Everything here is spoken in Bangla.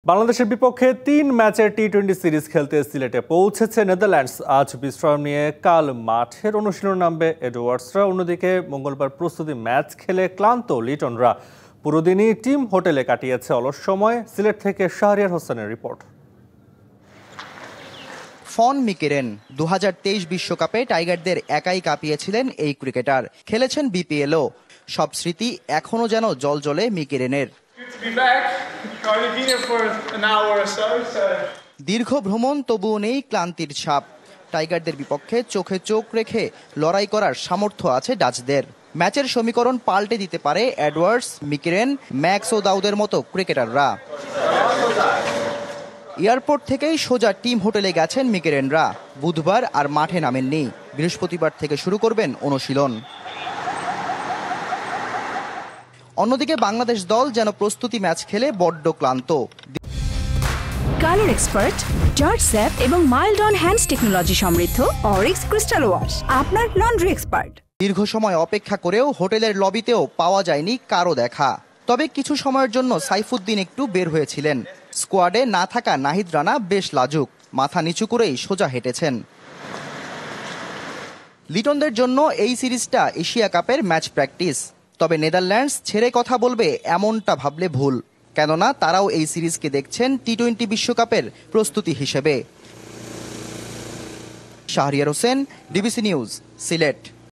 বাংলাদেশের বিপক্ষে ৩ ম্যাচের টি-20 সিরিজ খেলতে সিলেটে পৌঁছেছে নেদারল্যান্ডস। আজ বিশ্রাম নিয়ে কাল মাঠের অনুশীলনে নামবে এডওয়ার্ডসরা। অন্যদিকে মঙ্গলবার প্রস্তুতি ম্যাচ খেলে ক্লান্ত লিটনরা। পুরোদিনই টিম হোটেলে কাটিয়েছে অলস সময়। সিলেট থেকে শাহরিয়ার হোসেনের রিপোর্ট। ফন মিকেরেন ২০২৩ বিশ্বকাপে টাইগারদের একাই কাঁপিয়েছিলেন এই ক্রিকেটার। খেলেছেন বিপিএলও। সব স্মৃতি এখনো যেন জলজলে মিকেরেনের। দীর্ঘ ভ্রমণ, তবুও নেই ক্লান্তির ছাপ। টাইগারদের বিপক্ষে চোখে চোখ রেখে লড়াই করার সামর্থ্য আছে ডাচদের। ম্যাচের সমীকরণ পাল্টে দিতে পারে এডওয়ার্ডস, মিকেরেন, ম্যাক্স ও দাউদের মতো ক্রিকেটাররা। এয়ারপোর্ট থেকেই সোজা টিম হোটেলে গেছেন মিকেরেনরা। বুধবার আর মাঠে নামেননি। বৃহস্পতিবার থেকে শুরু করবেন অনুশীলন। অন্যদিকে বাংলাদেশ দল যেন প্রস্তুতি ম্যাচ খেলে বড্ড ক্লান্ত। কালার এক্সপার্ট, জর্জ স্যাপ এবং মাইল্ড অন হ্যান্ডস টেকনোলজি সমৃদ্ধ অরিক্স ক্রিস্টাল ওয়াশ আপনার লন্ড্রি এক্সপার্ট। দীর্ঘ সময় অপেক্ষা করেও হোটেলের লবিতেও পাওয়া যায়নি কারো দেখা। তবে কিছু সময়ের জন্য সাইফুদ্দিন একটু বের হয়েছিলেন। স্কোয়াডে না থাকা নাহিদ রানা বেশ লাজুক। মাথা নিচু করেই সোজা হেঁটেছেন। লিটনদের জন্য এই সিরিজটা এশিয়া কাপের ম্যাচ প্র্যাকটিস। তবে নেদারল্যান্ডস ছেড়ে কথা বলবে এমনটা ভাবলে ভুল। কেননা তারাও এই সিরিজকে দেখছেন টি-20 বিশ্বকাপের প্রস্তুতি হিসেবে। Shahriar Hossain, DBC news, Sylhet.